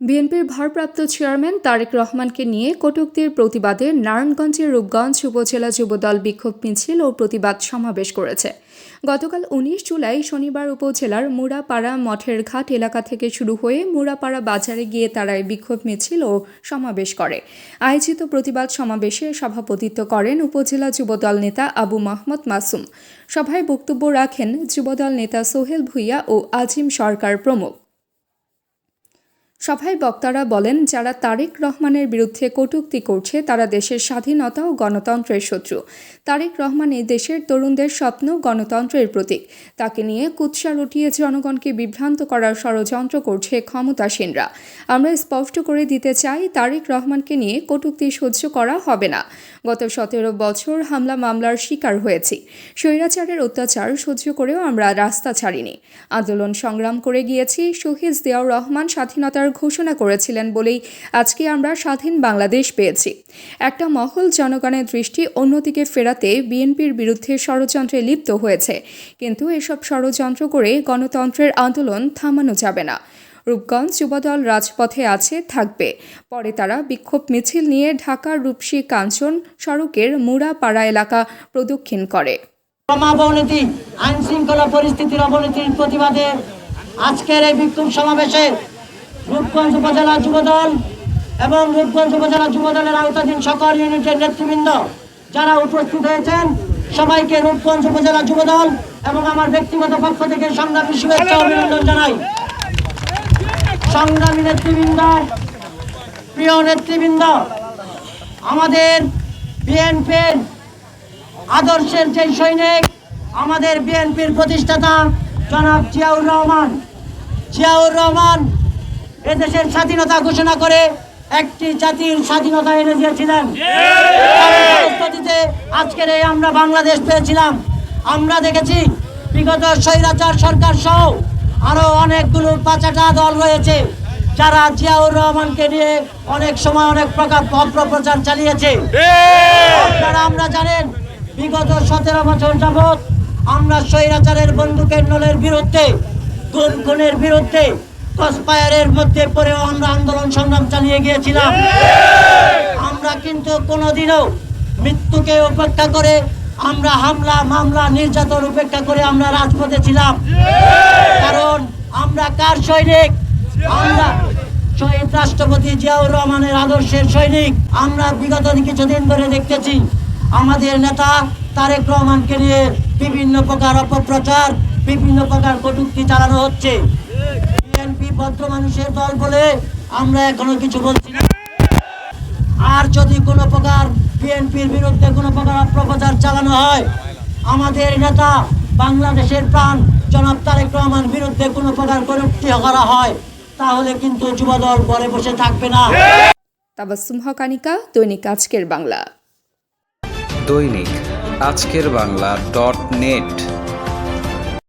বিএনপির ভারপ্রাপ্ত চেয়ারম্যান তারেক রহমানকে নিয়ে কটূক্তির প্রতিবাদে নারায়ণগঞ্জের রূপগঞ্জ উপজেলা যুবদল বিক্ষোভ মিছিল ও প্রতিবাদ সমাবেশ করেছে। গতকাল ১৯ জুলাই শনিবার উপজেলার মুড়াপাড়া মঠের ঘাট এলাকা থেকে শুরু হয়ে মুড়াপাড়া বাজারে গিয়ে তারা বিক্ষোভ মিছিল ও সমাবেশ করে। আয়োজিত প্রতিবাদ সমাবেশে সভাপতিত্ব করেন উপজেলা যুবদল নেতা আবু মাহমুদ মাসুম। সভায় বক্তব্য রাখেন যুবদল নেতা সোহেল ভূঁইয়া ও আজিম সরকার প্রমুখ। সভায় বক্তারা বলেন, যারা তারেক রহমানের বিরুদ্ধে কটূক্তি করছে তারা দেশের স্বাধীনতা ও গণতন্ত্রের শত্রু। তারেক রহমান এই দেশের তরুণদের স্বপ্ন গণতন্ত্রের প্রতীক। তাকে নিয়ে কুৎসা রটিয়ে জনগণকে বিভ্রান্ত করার ষড়যন্ত্র করছে ক্ষমতাসীনরা। আমরা স্পষ্ট করে দিতে চাই, তারেক রহমানকে নিয়ে কটূক্তি সহ্য করা হবে না। গত ১৭ বছর হামলা মামলার শিকার হয়েছি। স্বৈরাচারের অত্যাচার সহ্য করেও আমরা রাস্তা ছাড়িনি। আন্দোলন সংগ্রাম করে গিয়েছি। শহীদ জিয়াউর রহমান স্বাধীনতার ঘোষণা করেছিলেন বলেই আজকে আমরা স্বাধীন বাংলাদেশ পেয়েছি। একটা মহল জনগণের দৃষ্টি অন্যদিকে ফেরাতে বিএনপির বিরুদ্ধে ষড়যন্ত্রে লিপ্ত হয়েছে, কিন্তু এসব ষড়যন্ত্র করে গণতন্ত্রের আন্দোলন থামানো যাবে না। রূপগঞ্জ যুবদল রাজপথে আছে, থাকবে। পরে তারা বিক্ষোভ মিছিল নিয়ে ঢাকার রূপসী কাঞ্চন সড়কের মুড়াপাড়া এলাকা প্রদক্ষিণ করে। অবনতি, আইন শৃঙ্খলা পরিস্থিতির অবনতির প্রতিবাদে আজকের এই বিক্ষোভ সমাবেশে রূপগঞ্জ উপজেলা যুবদল এবং রূপগঞ্জ উপজেলা যুবদলের আওতাধীন সকল ইউনিটের নেতৃবৃন্দ যারা উপস্থিত হয়েছেন, সবাইকে রূপগঞ্জ উপজেলা যুবদল এবং আমার ব্যক্তিগত পক্ষ থেকে সংগ্রামী শুভেচ্ছা অভিনন্দন জানাই। সংগ্রামী নেতৃবৃন্দ, প্রিয় নেতৃবৃন্দ, আমাদের বিএনপির আদর্শের যে সৈনিক, আমাদের বিএনপির প্রতিষ্ঠাতা জনাব জিয়াউর রহমান এদেশের স্বাধীনতা ঘোষণা করে একটি জাতির স্বাধীনতা এনে দিয়েছিলেন। আজকের এই আমরা বাংলাদেশ পেয়েছিলাম। আমরা দেখেছি বিগত স্বৈরাচার সরকার সহ আরো অনেকগুলো পাঁচাটা দল রয়েছে যারা জিয়াউর রহমানকে নিয়ে অনেক সময় অনেক প্রকার অপপ্রচার চালিয়েছে। আপনারা আমরা জানেন, বিগত ১৭ বছর যাবৎ আমরা স্বৈরাচারের বন্দুকের নলের বিরুদ্ধে, খুনের বিরুদ্ধে, কসফায়ারের মধ্যে পড়েও আমরা আন্দোলন সংগ্রাম চালিয়ে গিয়েছিলাম। আমরা কিন্তু কোনোদিনও মৃত্যুকে উপেক্ষা করে, আমরা হামলা মামলা নির্যাতন উপেক্ষা করে আমরা রাজপথে ছিলাম। কারণ আমরা কার সৈনিক? আমরা শহীদ রাষ্ট্রপতি জিয়াউর রহমানের আদর্শের সৈনিক। আমরা বিগত কিছুদিন ধরে দেখতেছি আমাদের নেতা তারেক রহমানকে নিয়ে বিভিন্ন প্রকার অপপ্রচার, বিভিন্ন প্রকার কটূক্তি চালানো হচ্ছে। বিএনপি ভদ্র মানুষের দল বলে আমরা এখনো কিছু বলছি না। আর যদি কোনো প্রকার বিএনপির বিরুদ্ধে কোনো প্রকার অপপ্রচার চালানো হয়, আমাদের নেতা বাংলাদেশের প্রাণ জনাব তারেক রহমান বিরুদ্ধে কোনো প্রকার কটূক্তি করা হয়, তাহলে কিন্তু যুবদল ঘরে বসে থাকবে না। তাবাসসুম হক আনিকা, দৈনিক আজকের বাংলা। দৈনিক আজকের বাংলা .net